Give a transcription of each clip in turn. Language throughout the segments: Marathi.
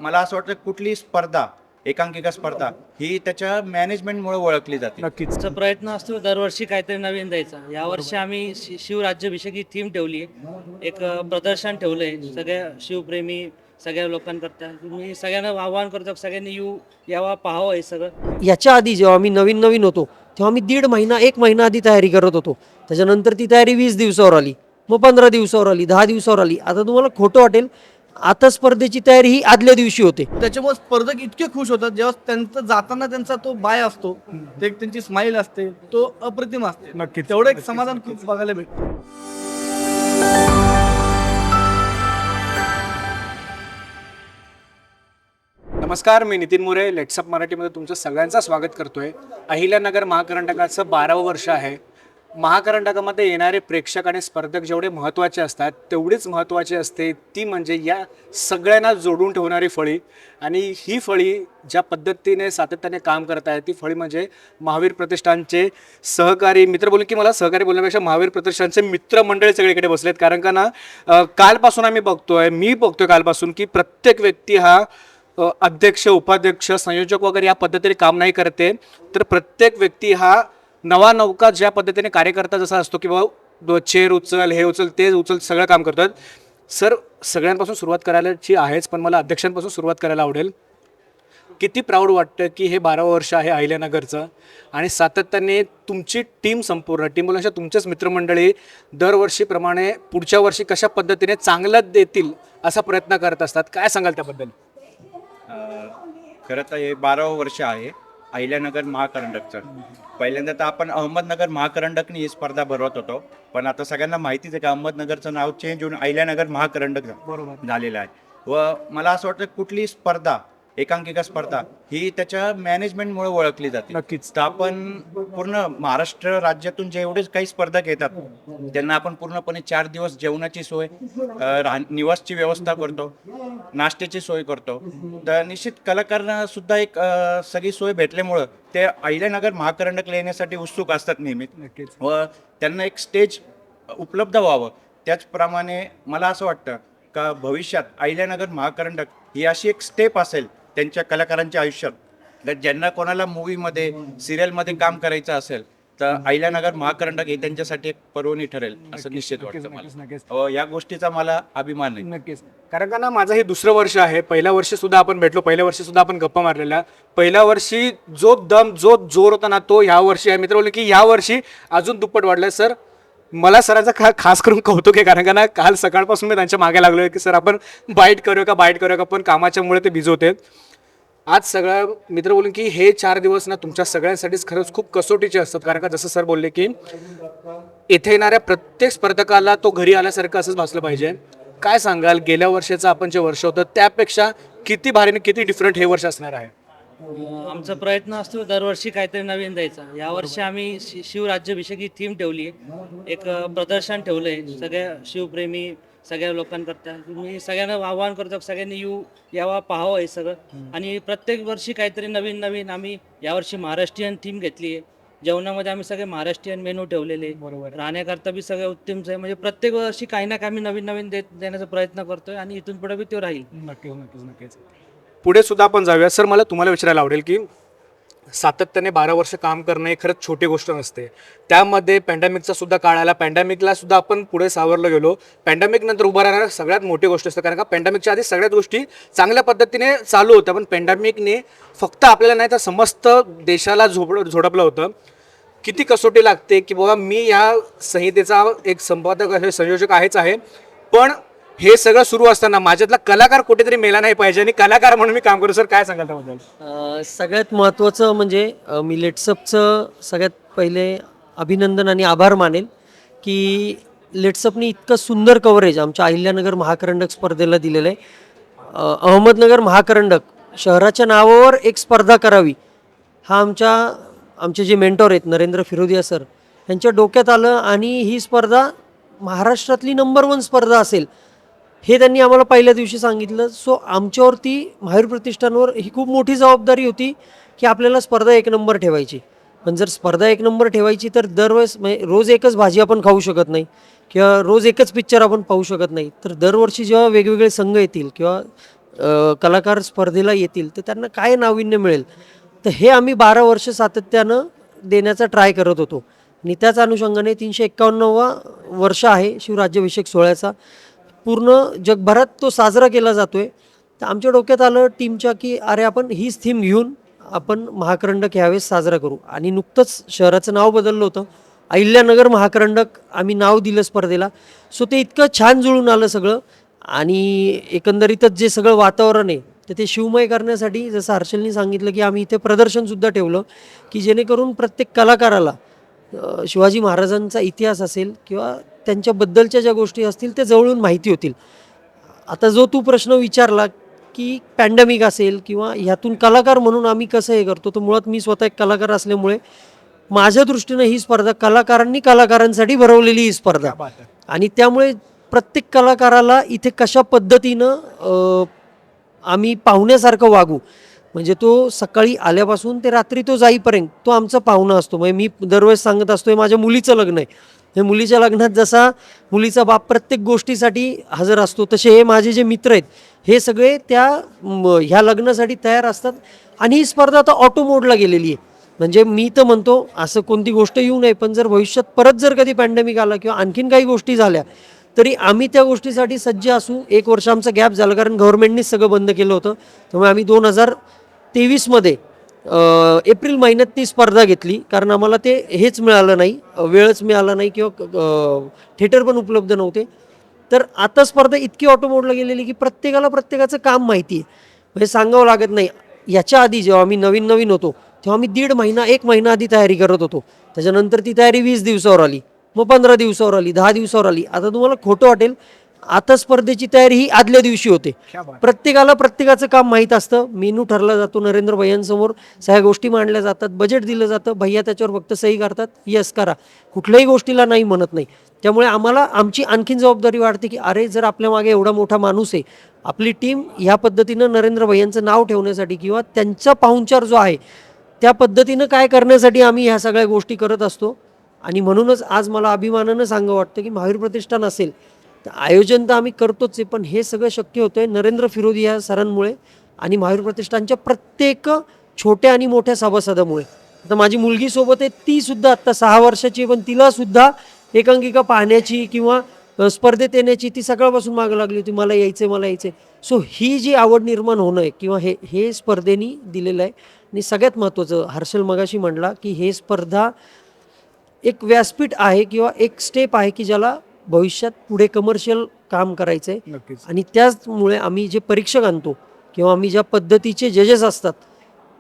मला असं वाटतं कुठली स्पर्धा, एकांकिका स्पर्धा ही त्याच्या मॅनेजमेंटमुळे ओळखली जाते. नक्कीच. आमचा प्रयत्न असतो दरवर्षी काहीतरी नवीन द्यायचा. यावर्षी आम्ही शिवराज्याभिषेक ही थीम ठेवली आहे. एक प्रदर्शन ठेवलंय सगळ्या शिवप्रेमी सगळ्या लोकांकरता. मी सगळ्यांना आवाहन करतो सगळ्यांनी यावा पाहावं हे सगळं. याच्या आधी जेव्हा आम्ही नवीन नवीन होतो तेव्हा आम्ही 1.5 महिना 1 महिना आधी तयारी करत होतो. त्याच्यानंतर ती तयारी 20 दिवसावर आली, मग 15 दिवसावर आली, 10 दिवसावर आली. आता तुम्हाला खोटं वाटेल, आता स्पर्धेची तयारी ही आदल्या दिवशी होते. त्याच्यामुळे स्पर्धक इतके खुश होतात जेव्हा त्यांचा जाताना त्यांचा तो बाय असतो, ते एक त्यांची स्माईल असते, तो अप्रतिम असते. नक्की तेवढं एक समाधान खूप बघायला भेटतं. नमस्कार, मी नितीन मोरे. लेट्सअप मराठीमध्ये तुमचं सगळ्यांचं स्वागत करतोय. अहिल्यानगर महाकरंडकाचं 12वं वर्ष आहे. महाकरंडकामध्ये येणारे प्रेक्षक आणि स्पर्धक जेवढे महत्त्वाचे असतात तेवढीच महत्त्वाची असते ती म्हणजे या सगळ्यांना जोडून ठेवणारी फळी. आणि ही फळी ज्या पद्धतीने सातत्याने काम करत आहे ती फळी म्हणजे महावीर प्रतिष्ठानचे सहकारी मित्र. बोलू की मला सहकारी बोलण्यापेक्षा महावीर प्रतिष्ठानचे मित्रमंडळी सगळीकडे बसलेत. कारण का ना कालपासून मी बघतोय कालपासून की प्रत्येक व्यक्ती हा अध्यक्ष, उपाध्यक्ष, संयोजक वगैरे या पद्धतीने काम नाही करते, तर प्रत्येक व्यक्ती हा नवा नौका ज्या पद्धतीने कार्यकर्ता जसा असतो की बाबा चेअर उचल, हे उचल, ते उचल, सगळं काम करतात. सर, सगळ्यांपासून सुरुवात करायची आहेच, पण मला अध्यक्षांपासून सुरुवात करायला आवडेल. किती प्राऊड वाटतं की हे 12वं वर्ष आहे अहिल्यानगरचं आणि सातत्याने तुमची टीम, संपूर्ण टीम बोलण्याच्या तुमचेच मित्रमंडळी दरवर्षीप्रमाणे पुढच्या वर्षी कशा पद्धतीने चांगलं देतील असा प्रयत्न करत असतात. काय सांगाल त्याबद्दल? खरं तर हे 12वं वर्ष आहे अहिल्यानगर महाकरंडकचं. पहिल्यांदा तर आपण अहमदनगर महाकरंडकनी ही स्पर्धा भरवत होतो, पण आता सगळ्यांना माहितीच आहे की अहमदनगरचं नाव चेंज होऊन अहिल्यानगर महाकरंडक झालेलं आहे. व मला असं वाटतं कुठली स्पर्धा, एकांकिका स्पर्धा ही त्याच्या मॅनेजमेंटमुळे ओळखली जाते. नक्कीच. तर आपण पूर्ण महाराष्ट्र राज्यातून जेवढे काही स्पर्धक येतात त्यांना आपण पूर्णपणे 4 दिवस जेवणाची सोय, निवासची व्यवस्था करतो, नाश्त्याची सोय करतो. तर निश्चित कलाकारांना सुद्धा एक सगळी सोय भेटल्यामुळं ते अहिल्यानगर महाकरंडकला येण्यासाठी उत्सुक असतात नेहमी. व त्यांना एक स्टेज उपलब्ध व्हावं. त्याचप्रमाणे मला असं वाटतं का भविष्यात अहिल्यानगर महाकरंडक ही अशी एक स्टेप असेल त्यांच्या कलाकारांच्या आयुष्यात, तर ज्यांना कोणाला मूवीमध्ये, सिरियलमध्ये काम करायचं असेल तर अहिल्यानगर महाकरंडक हे त्यांच्यासाठी एक पर्वणी ठरेल असं निश्चित वाटतं मला. या गोष्टीचा मला अभिमान आहे. नक्कीच. कारण का ना माझं हे दुसरं वर्ष आहे. पहिल्या वर्षी सुद्धा आपण भेटलो, पहिल्या वर्षी सुद्धा आपण गप्पा मारलेल्या. पहिल्या वर्षी जो दम, जो जोर होता ना तो ह्या वर्षी आहे. मित्र बोलले की ह्या वर्षी अजून दुप्पट वाढलाय. सर, मला सरांचा खास करून कौतुक आहे, कारण का ना काल सकाळपासून मी त्यांच्या मागे लागलो आहे की सर आपण बाईट करूया का, पण कामाच्यामुळे ते बिझी होते. आज सगळं मित्र बोलून की हे 4 दिवस ना तुमच्या सगळ्यांसाठीच खरंच खूप कसोटीचे असतात. कारण का जसं सर बोलले की इथे येणाऱ्या प्रत्येक स्पर्धकाला तो घरी आल्यासारखं असंच भासलं पाहिजे. काय सांगाल, गेल्या वर्षाचं आपण जे वर्ष होतं त्यापेक्षा किती भारीने, किती डिफरंट हे वर्ष असणार आहे? आमचा प्रयत्न असतो दरवर्षी काहीतरी नवीन द्यायचा. यावर्षी आम्ही शिवराज्याभिषेक ही थीम ठेवली आहे. एक प्रदर्शन ठेवलंय सगळ्या शिवप्रेमी सगळ्या लोकांकरता. मी सगळ्यांना आवाहन करतो सगळ्यांनी यावा पाहावं हे सगळं. आणि प्रत्येक वर्षी काहीतरी नवीन नवीन आम्ही यावर्षी महाराष्ट्रीयन थीम घेतली आहे. जेवणामध्ये आम्ही सगळे महाराष्ट्रीयन मेनू ठेवलेले. राहण्याकरता बी सगळं उत्तमच आहे. म्हणजे प्रत्येक वर्षी काही ना काही नवीन नवीन देण्याचा प्रयत्न करतोय आणि इथून पुढे बी तो राहील. नक्कीच. पुढे सुद्धा आपण जाऊया. सर, मला तुम्हाला विचारायला आवडेल की सातत्याने 12 वर्ष काम करणं ही खरंच छोटी गोष्ट नसते. त्यामध्ये पॅन्डेमिकचा सुद्धा काळ आला. पॅन्डेमिकला सुद्धा आपण पुढे सावरलं गेलो. पॅन्डेमिक नंतर उभं राहणाऱ्या सगळ्यात मोठी गोष्ट असते, कारण का पॅन्डेमिकच्या आधी सगळ्याच गोष्टी चांगल्या पद्धतीने चालू होत्या, पण पॅन्डेमिकने फक्त आपल्याला नाही तर समस्त देशाला झोडपलं होतं. किती कसोटी लागते की बाबा मी या संहितेचा एक संपादक, संयोजक आहे, पण हे सगळं सुरू असताना माझ्यातला कलाकार कुठेतरी मेला नाही पाहिजे आणि कलाकार म्हणून मी काम करू. सर, काय सांगाल त्याबद्दल? सगळ्यात महत्त्वाचं म्हणजे मी लेट्सअपचं सगळ्यात पहिले अभिनंदन आणि आभार मानेल की लेट्सअपनी इतकं सुंदर कव्हरेज आमच्या अहिल्यानगर महाकरंडक स्पर्धेला दिलेलं आहे. अहमदनगर महाकरंडक शहराच्या नावावर एक स्पर्धा करावी हा आमचे जे मेंटॉर आहेत नरेंद्र फिरोदिया सर यांच्या डोक्यात आलं आणि ही स्पर्धा महाराष्ट्रातली नंबर 1 स्पर्धा असेल हे त्यांनी आम्हाला पहिल्या दिवशी सांगितलं. सो आमच्यावरती महावीर प्रतिष्ठानवर ही खूप मोठी जबाबदारी होती की आपल्याला स्पर्धा 1 नंबर ठेवायची. पण जर स्पर्धा 1 नंबर ठेवायची तर दरवेळेस म्हणजे रोज एकच भाजी आपण खाऊ शकत नाही किंवा रोज एकच पिक्चर आपण पाहू शकत नाही. तर दरवर्षी जेव्हा वेगवेगळे संघ येतील किंवा कलाकार स्पर्धेला येतील तर त्यांना काय नाविन्य मिळेल, तर हे आम्ही 12 वर्ष सातत्यानं देण्याचा ट्राय करत होतो. आणि त्याच अनुषंगाने 351वा वर्ष आहे शिवराज्याभिषेक सोहळ्याचा. पूर्ण जगभरात तो साजरा केला जातोय. तर आमच्या डोक्यात आलं टीमच्या की अरे आपण हीच थीम घेऊन आपण महाकरंडक ह्यावेळेस साजरा करू. आणि नुकतंच शहराचं नाव बदललं होतं, अहिल्यानगर महाकरंडक आम्ही नाव दिलं स्पर्धेला. सो ते इतकं छान जुळून आलं सगळं. आणि एकंदरीतच जे सगळं वातावरण आहे तर ते शिवमय करण्यासाठी जसं हर्षलनी सांगितलं की आम्ही इथे प्रदर्शनसुद्धा ठेवलं की जेणेकरून प्रत्येक कलाकाराला शिवाजी महाराजांचा इतिहास असेल किंवा त्यांच्याबद्दलच्या ज्या गोष्टी असतील ते जवळून माहिती होतील. आता जो तू प्रश्न विचारला की पॅन्डेमिक असेल किंवा ह्यातून कलाकार म्हणून आम्ही कसं हे करतो, तर मुळात मी स्वतः एक कलाकार असल्यामुळे माझ्या दृष्टीनं ही स्पर्धा कलाकारांनी कलाकारांसाठी भरवलेली ही स्पर्धा. आणि त्यामुळे प्रत्येक कलाकाराला इथे कशा पद्धतीनं आम्ही पाहुण्यासारखं वागू, म्हणजे तो सकाळी आल्यापासून ते रात्री तो जाईपर्यंत तो आमचा पाहुणा असतो. म्हणजे मी दरवेळेस सांगत असतो, माझ्या मुलीचं लग्न आहे, हे मुलीच्या लग्नात जसा मुलीचा बाप प्रत्येक गोष्टीसाठी हजर असतो, तसे हे माझे जे मित्र आहेत हे सगळे ह्या लग्नासाठी तयार असतात. आणि ही स्पर्धा आता ऑटो मोडला गेलेली आहे. म्हणजे मी तर म्हणतो असं कोणती गोष्ट येऊ नये, पण जर भविष्यात परत जर कधी पॅन्डेमिक आला किंवा आणखीन काही गोष्टी झाल्या तरी आम्ही त्या गोष्टीसाठी सज्ज असू. 1 वर्ष आमचा गॅप झाला कारण गव्हर्नमेंटनीच सगळं बंद केलं होतं. त्यामुळे आम्ही 2023मध्ये एप्रिल महिन्यात ती स्पर्धा घेतली कारण आम्हाला ते हेच मिळालं नाही, वेळच मिळाला नाही किंवा थिएटर पण उपलब्ध नव्हते. तर आता स्पर्धा इतकी ऑटो मोडला गेलेली की प्रत्येकाला प्रत्येकाचं काम माहिती आहे. म्हणजे सांगावं लागत नाही. याच्या आधी जेव्हा आम्ही नवीन होतो तेव्हा आम्ही 1.5 महिना 1 महिना आधी तयारी करत होतो. त्याच्यानंतर ती तयारी 20 दिवसावर आली, मग 15 दिवसावर आली, 10 दिवसावर आली. आता तुम्हाला खोटं वाटेल, आता स्पर्धेची तयारी ही आदल्या दिवशी होते. प्रत्येकाला प्रत्येकाचं काम माहीत असतं. मेनू ठरला जातो, नरेंद्र भैयांसमोर सगळ्या गोष्टी मांडल्या जातात, बजेट दिलं जातं, भैया त्याच्यावर फक्त सही करतात, यस करा, कुठल्याही गोष्टीला नाही म्हणत नाही. त्यामुळे आम्हाला आमची आणखीन जबाबदारी वाढते की अरे जर आपल्या मागे एवढा मोठा माणूस आहे, आपली टीम ह्या पद्धतीनं नरेंद्र भैयांचं नाव ठेवण्यासाठी किंवा त्यांचा पाहुणचार जो आहे त्या पद्धतीनं काय करण्यासाठी आम्ही ह्या सगळ्या गोष्टी करत असतो. आणि म्हणूनच आज मला अभिमानानं सांगावं वाटतं की महावीर प्रतिष्ठान असेल तर आयोजन तर आम्ही करतोच आहे, पण हे सगळं शक्य होतं आहे नरेंद्र फिरोदी या सरांमुळे आणि महावीर प्रतिष्ठानच्या प्रत्येक छोट्या आणि मोठ्या सभासदामुळे. आता माझी मुलगी सोबत आहे, ती सुद्धा आत्ता 6 वर्षाची, पण तिलासुद्धा एकांकिका पाहण्याची किंवा स्पर्धेत येण्याची ती सकाळपासून मागं लागली होती, मला यायचं आहे मला यायचं आहे. सो ही जी आवड निर्माण होणं आहे किंवा हे स्पर्धेनी दिलेलं आहे. आणि सगळ्यात महत्त्वाचं हर्षल मगाशी म्हणला की हे स्पर्धा एक व्यासपीठ आहे किंवा एक स्टेप आहे की ज्याला भविष्यात पुढे कमर्शियल काम करायचं आहे. आणि त्याचमुळे आम्ही जे परीक्षक आणतो किंवा आम्ही ज्या पद्धतीचे जजेस असतात,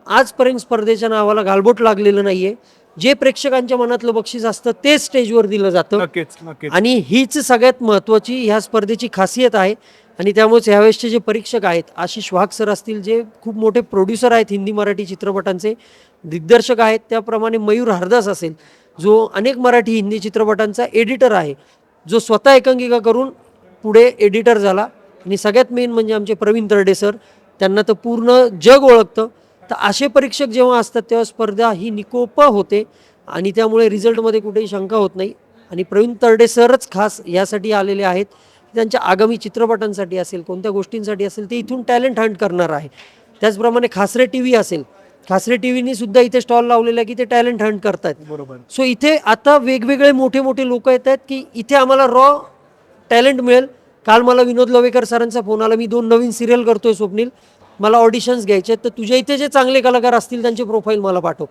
आजपर्यंत स्पर्धेच्या नावाला गालबोट लागलेलं नाही आहे. जे प्रेक्षकांच्या मनातलं बक्षीस असतं तेच स्टेजवर दिलं जातं. आणि हीच सगळ्यात महत्त्वाची ह्या स्पर्धेची खासियत आहे. आणि त्यामुळेच ह्यावेळेसचे जे परीक्षक आहेत, आशिष वाघ सर असतील जे खूप मोठे प्रोड्युसर आहेत हिंदी मराठी चित्रपटांचे, दिग्दर्शक आहेत, त्याप्रमाणे मयूर हरदास असेल जो अनेक मराठी हिंदी चित्रपटांचा एडिटर आहे, जो स्वतः एकांकिका करून पुढे एडिटर झाला. आणि सगळ्यात मेन म्हणजे आमचे प्रवीण तरडे सर, त्यांना तर पूर्ण जग ओळखतं. तर असे परीक्षक जेव्हा असतात तेव्हा स्पर्धा ही निकोप होते आणि त्यामुळे रिझल्टमध्ये कुठेही शंका होत नाही. आणि प्रवीण तरडे सरच खास यासाठी आलेले आहेत, त्यांच्या आगामी चित्रपटांसाठी असेल, कोणत्या गोष्टींसाठी असेल, ते इथून टॅलेंट हंट करणार आहे. त्याचप्रमाणे खासरे टी व्ही असेल, खासरे टी व्हीनी सुद्धा इथे स्टॉल लावलेला आहे की ते टॅलेंट हंट करतात. बरोबर. सो इथे आता वेगवेगळे मोठे मोठे लोक येत आहेत की इथे आम्हाला रॉ टॅलेंट मिळेल. काल मला विनोद लवेकर सरांचा फोन आला, मी 2 नवीन सिरियल करतोय स्वप्नील, मला ऑडिशन्स घ्यायचे आहेत, तर तुझ्या इथे जे चांगले कलाकार असतील त्यांचे प्रोफाईल मला पाठव.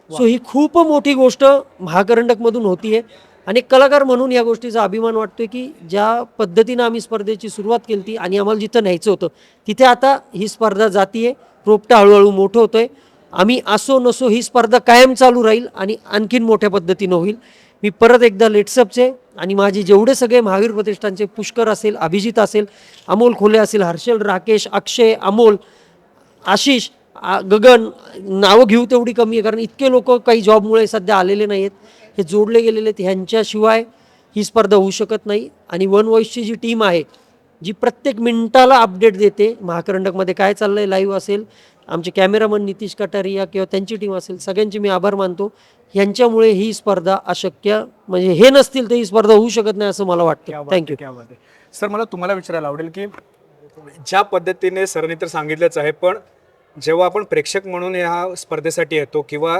सो ही खूप मोठी गोष्ट महाकरंडकमधून होतीये. आणि कलाकार म्हणून या गोष्टीचा अभिमान वाटतोय की ज्या पद्धतीनं आम्ही स्पर्धेची सुरुवात केली ती आणि आम्हाला जिथं न्यायचं होतं तिथे आता ही स्पर्धा जातीये, रोपटं हळूहळू मोठं होतंय. आम्ही असो नसो ही स्पर्धा कायम चालू राहील आणि आणखीन मोठ्या पद्धतीनं होईल. मी परत एकदा लेट्सअपचे आणि माझे जेवढे सगळे महावीर प्रतिष्ठानचे, पुष्कर असेल, अभिजित असेल, अमोल खोले असेल, हर्षल, राकेश, अक्षय, अमोल, आशिष, गगन, नावं घेऊ तेवढी कमी आहे कारण इतके लोक काही जॉबमुळे सध्या आलेले नाही आहेत, हे जोडले गेलेले आहेत. ह्यांच्याशिवाय ही स्पर्धा होऊ शकत नाही. आणि वन व्हॉइसची जी टीम आहे जी प्रत्येक मिनिटाला अपडेट देते महाकरंडकमध्ये काय चाललंय, लाईव्ह असेल, आमचे कॅमेरामन नितीश कटारिया किंवा त्यांची टीम असेल, सगळ्यांचे मी आभार मानतो. यांच्यामुळे ही स्पर्धा अशक्य, म्हणजे हे नसतील तर ही स्पर्धा होऊ शकत नाही असं मला वाटतं. थँक्यू. सर, मला तुम्हाला विचारायला आवडेल की ज्या पद्धतीने सरांनी तर सांगितलंच आहे, पण जेव्हा आपण प्रेक्षक म्हणून ह्या स्पर्धेसाठी येतो किंवा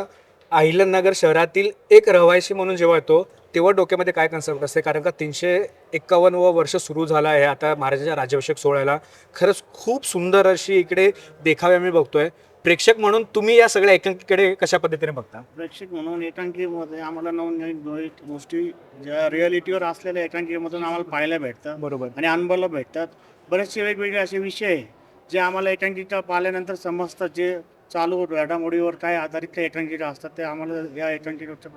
अहिल्यानगर शहरातील एक रहिवासी म्हणून जेव्हा येतो तेव्हा डोक्यामध्ये काय कन्सेप्ट असते, कारण का 351 वर्ष सुरू झालं आहे आता महाराजांच्या राज्याभिषेक सोहळ्याला. खरंच खूप सुंदर अशी इकडे देखावे आम्ही बघतोय. प्रेक्षक म्हणून तुम्ही या सगळ्या एकांकिकेकडे कशा पद्धतीने बघता? प्रेक्षक म्हणून एकांकिकेमध्ये आम्हाला नवनवीन गोष्टी ज्या रिअलिटीवर असलेल्या एकांकिकेमधून आम्हाला पाहायला भेटतात बरोबर. आणि अनुभवायला भेटतात. बरेचसे वेगवेगळे असे विषय आहे जे आम्हाला एकांकिका पाहिल्यानंतर समजतात, जे चालू घडामोडीवर काय आधारित त्या एकांकिका असतात ते आम्हाला या एकांकिकेच्या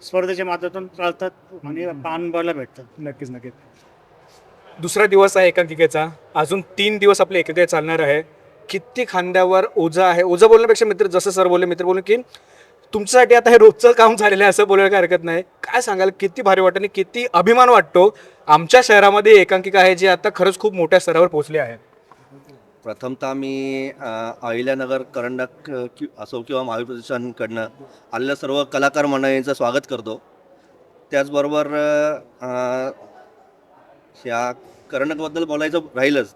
स्पर्धेच्या माध्यमातून कळतात आणि अनुभवायला भेटतात. नक्कीच नक्कीच. दुसरा दिवस आहे एकांकिकेचा, अजून 3 दिवस आपली एकांकिका चालणार आहे. किती खांद्यावर ओझं आहे. ओझं बोलण्यापेक्षा मित्र, जसं सर बोलले, मित्र बोलले की तुमच्यासाठी आता हे रोजचं काम झालेलं आहे असं बोलायला काही हरकत नाही. काय सांगाल, किती भारी वाटतं आणि किती अभिमान वाटतो आमच्या शहरामध्ये एकांकिका आहे जी आता खरंच खूप मोठ्या स्तरावर पोहोचली आहे. प्रथमतः मी अहिल्यानगर करंडक असो किंवा महावीर प्रतिष्ठानकडनं आलेल्या सर्व कलाकार मंडळींचं स्वागत करतो. त्याचबरोबर ह्या करंडकबद्दल बोलायचं राहिलंच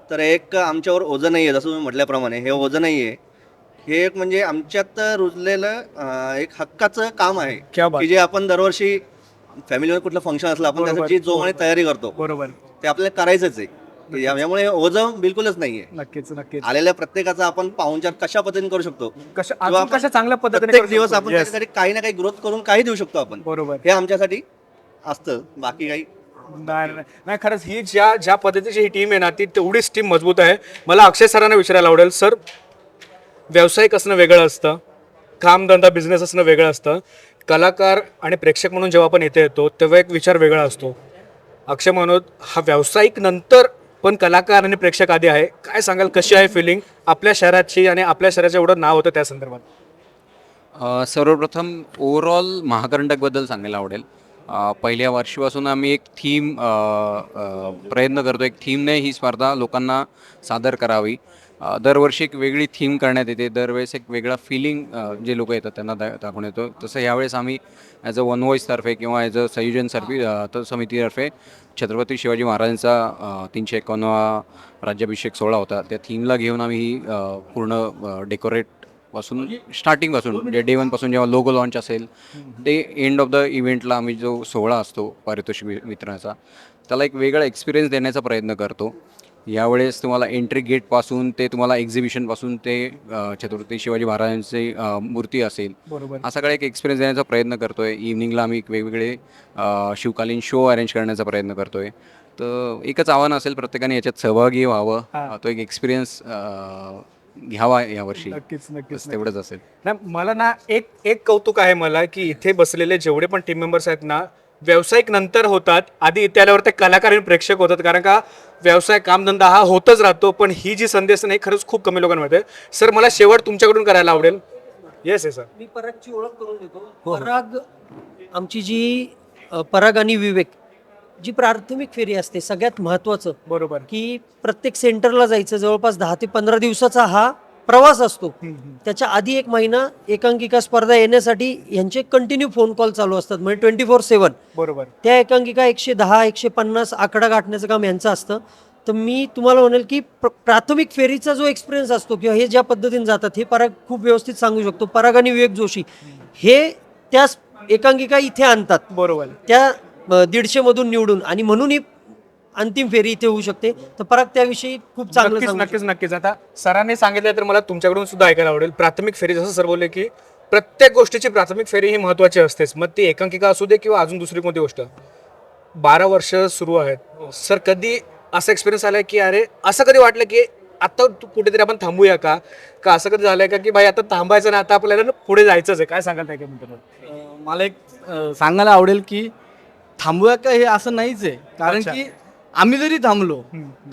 तर एक आमच्यावर ओझं नाही आहे, जसं तुम्ही म्हटल्याप्रमाणे हे ओझं नाही आहे, हे एक म्हणजे आमच्यात रुजलेलं एक हक्काचं काम आहे क्या बात. की जे आपण दरवर्षी फॅमिलीमध्ये कुठलं फंक्शन असलं आपण बरोबर. त्याची जोमाने तयारी करतो, बरोबर. ते आपल्याला करायचंच आहे. यामुळे ओझं बिलकुलच नाही आहे. नक्कीच नक्कीच. आलेल्या प्रत्येकाचा आपण पाहुणचार कशा पद्धतीने करू शकतो, कशा किंवा अजून कशा चांगल्या पद्धतीने प्रत्येक करू दिवस शकतो. आपण Yes. त्याच्यासाठी काही ना काही ग्रोथ करून काही देऊ शकतो आपण. बरोबर. हे आमच्यासाठी असतं, बाकी काही नाही खरंच ही ज्या पद्धतीची ही टीम आहे ना, ती तेवढीच टीम मजबूत आहे. मला अक्षय सरांना विचारायला आवडेल, सर व्यावसायिक असणं वेगळं असतं, कामधंदा बिझनेस असणं वेगळं असतं, कलाकार आणि प्रेक्षक म्हणून जेव्हा आपण इथे येतो तेव्हा एक विचार वेगळा असतो. अक्षय म्हणत हा व्यावसायिक नंतर पण कलाकार आणि प्रेक्षक आधी आहे. काय सांगाल, कशी आहे फिलिंग आपल्या शहराची आणि आपल्या शहराचं एवढं नाव होतं त्या संदर्भात? सर्वप्रथम ओव्हरऑल महाकरंडकबद्दल सांगायला आवडेल. पहिल्या वर्षीपासून आम्ही एक थीम प्रयत्न करतो, एक थीमने ही स्पर्धा लोकांना सादर करावी. दरवर्षी एक वेगळी थीम करण्यात येते, दरवेळेस एक वेगळा फिलिंग जे लोक येतात त्यांना दाखवून येतो. तसं यावेळेस आम्ही ॲज अ वन व्हॉईसतर्फे किंवा ॲज अ संयोजन समितीतर्फे छत्रपती शिवाजी महाराजांचा 351वा राज्याभिषेक सोहळा होता, त्या थीमला घेऊन आम्ही ही पूर्ण डेकोरेट पासून स्टार्टिंगपासून जे डे 1 पासून जेव्हा लोगो लॉन्च असेल ते एंड ऑफ द इव्हेंटला आम्ही जो सोहळा असतो पारितोषिक वितरणाचा, त्याला एक वेगळा एक्सपिरियन्स देण्याचा प्रयत्न करतो. यावेळेस तुम्हाला एंट्री गेटपासून ते तुम्हाला एक्झिबिशनपासून ते छत्रपती शिवाजी महाराजांची मूर्ती असेल, बरोबर. हा सगळा एक एक्सपिरियन्स देण्याचा प्रयत्न करतो आहे. इव्हनिंगला आम्ही वेगवेगळे शिवकालीन शो अरेंज करण्याचा प्रयत्न करतो आहे. तर एकच आव्हान असेल, प्रत्येकाने याच्यात सहभागी व्हावं, तो एक एक्सपिरियन्स घ्यावा यावर्षी. नक्कीच नक्कीच. बस तेवढंच असेल. नाही मला ना एक कौतुक आहे मला की इथे बसलेले जेवढे पण टीम मेंबर्स आहेत ना, व्यावसायिक नंतर होतात, आधी इथे आल्यावर ते कलाकार आणि प्रेक्षक होतात. कारण का व्यवसाय कामधंदा हा होतच राहतो, पण ही जी संधी असते ना, ही खरंच खूप कमी लोकांना मिळते. सर मला शेवट तुमच्याकडून करायला आवडेल. Yes sir. मी परागची ओळख करून देतो. पराग आमची जी पराग आणि विवेक जी प्राथमिक फेरी असते, सगळ्यात महत्त्वाचं बरोबर. की प्रत्येक सेंटरला जायचं, जवळपास 10 ते 15 दिवसाचा हा प्रवास असतो. त्याच्या आधी 1 महिना एकांकिका स्पर्धा येण्यासाठी यांचे कंटिन्यू फोन कॉल चालू असतात, म्हणजे 24/7. बरोबर. त्या एकांकिका 110, 150 आकडा गाठण्याचं काम यांचं असतं. तर मी तुम्हाला म्हणेल की प्राथमिक फेरीचा जो एक्सपिरियन्स असतो किंवा हे ज्या पद्धतीने जातात हे पराग खूप व्यवस्थित सांगू शकतो. पराग आणि विवेक जोशी हे त्या एकांकिका इथे आणतात, बरोबर. त्या 150 मधून निवडून, आणि म्हणून ही अंतिम फेरी इथे होऊ शकते. तर पराग त्याविषयी खूप चांगलं नक्कीच सांगू नक्कीच नक्कीच. आता सरांनी सांगितलं तर मला तुमच्याकडून सुद्धा ऐकायला आवडेल. प्राथमिक फेरी, जसं सर बोलले की प्रत्येक गोष्टीची प्राथमिक फेरी ही महत्त्वाची असतेच, मग ती एकांकिका असू दे किंवा अजून दुसरी कोणती गोष्ट. 12 वर्ष सुरू आहेत सर, कधी असा एक्सपिरियन्स आलाय की अरे असं कधी वाटलं की आता कुठेतरी आपण थांबूया का असं कधी झालंय का की भाई आता थांबायचं ना, आता आपल्याला पुढे जायचंच आहे? काय सांगाल त्या म्हणतात? मला एक सांगायला आवडेल की थांबूया का हे असं नाहीच आहे. कारण अच्छा. की आम्ही जरी थांबलो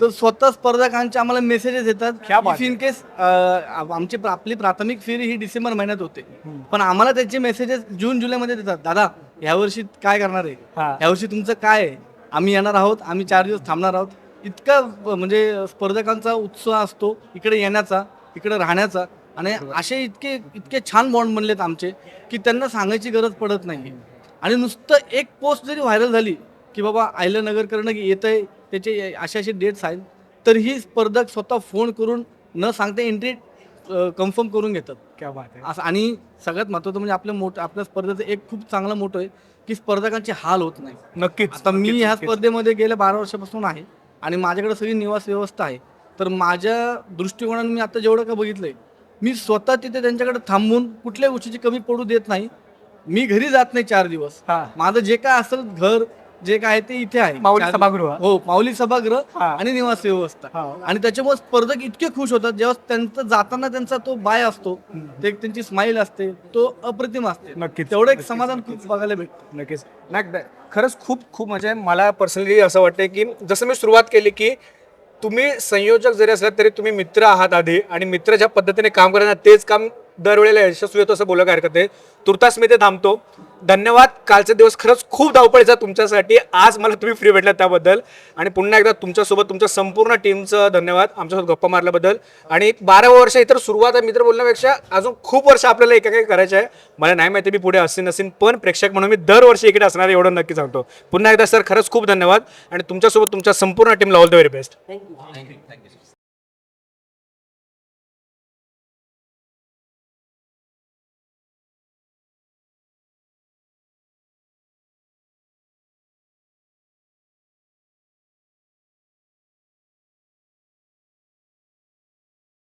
तर स्वतः स्पर्धकांचे आम्हाला मेसेजेस क्या येतात. बात इन केस आपली प्राथमिक फेरी ही डिसेंबर महिन्यात होते, पण आम्हाला त्याचे मेसेजेस जून जुलैमध्ये देतात. दादा यावर्षी काय करणार आहे, हा. यावर्षी तुमचं काय आहे, आम्ही येणार आहोत, आम्ही 4 दिवस थांबणार आहोत. इतका म्हणजे स्पर्धकांचा उत्साह असतो इकडे येण्याचा, इकडे राहण्याचा, आणि असे इतके छान बॉन्ड बनलेत आमचे की त्यांना सांगायची गरज पडत नाही. आणि नुसतं एक पोस्ट जरी व्हायरल झाली की बाबा अहिल्यानगरकडनं येत आहे, त्याचे असे डेट्स आहेत, तरीही स्पर्धक स्वतः फोन करून न सांगता एंट्री कन्फर्म करून घेतात. क्या बात आहे. असं आणि सगळ्यात महत्त्वाचं म्हणजे आपल्या स्पर्धेचं एक खूप चांगलं मोठं आहे की स्पर्धकांचे हाल होत नाही. नक्कीच. आता मी नक्कीच, ह्या नक्कीच. स्पर्धेमध्ये गेल्या 12 वर्षापासून आहे आणि माझ्याकडे सगळी निवास व्यवस्था आहे. तर माझ्या दृष्टिकोनाने मी आता जेवढं का बघितलंय, मी स्वतः तिथे त्यांच्याकडे थांबून कुठल्याही गोष्टीची कमी पडू देत नाही. मी घरी जात नाही 4 दिवस. हा. माझं जे काय असेल घर जे काय आहे ते इथे आहे. माऊली 4 सभागृह. हो, माऊली सभागृह हा. आणि निवास व्यवस्था. हा. आणि त्याच्यामुळे स्पर्धक इतके खुश होतात जेव्हा त्यांचं जाताना त्यांचा तो बाय असतो, ते एक त्यांची स्माईल असते, तो अप्रतिम असते. नक्कीच. तेवढं एक समाधान खूप बघायला भेटतं. नक्कीच नाही खरंच खूप म्हणजे मला पर्सनली असं वाटतं की जसं मी सुरुवात केली की तुम्ही संयोजक जरी असलात तरी तुम्ही मित्र आहात आधी आणि मित्र ज्या पद्धतीने काम करणार तेच काम दरवेळेला यशस्वी होतं असं बोलायला हरकत नाही. तुर्तास मी ते थांबतो. धन्यवाद. कालचे दिवस खरंच खूप धावपळीचा तुमच्यासाठी. आज मला तुम्ही फ्री भेटला त्याबद्दल आणि पुन्हा एकदा तुमच्यासोबत तुमच्या संपूर्ण टीमचं धन्यवाद आमच्यासोबत गप्पा मारल्याबद्दल. आणि 12 वर्ष इतर सुरुवात आहे मित्र बोलण्यापेक्षा अजून खूप वर्ष आपल्याला एका करायचं आहे. मला नाही माहिती मी पुढे असेल नसेल पण प्रेक्षक म्हणून मी दरवर्षी इकडे असणार आहे एवढं नक्की सांगतो. पुन्हा एकदा सर खरंच खूप धन्यवाद आणि तुमच्यासोबत तुमच्या संपूर्ण टीमला all the very best. Thank you.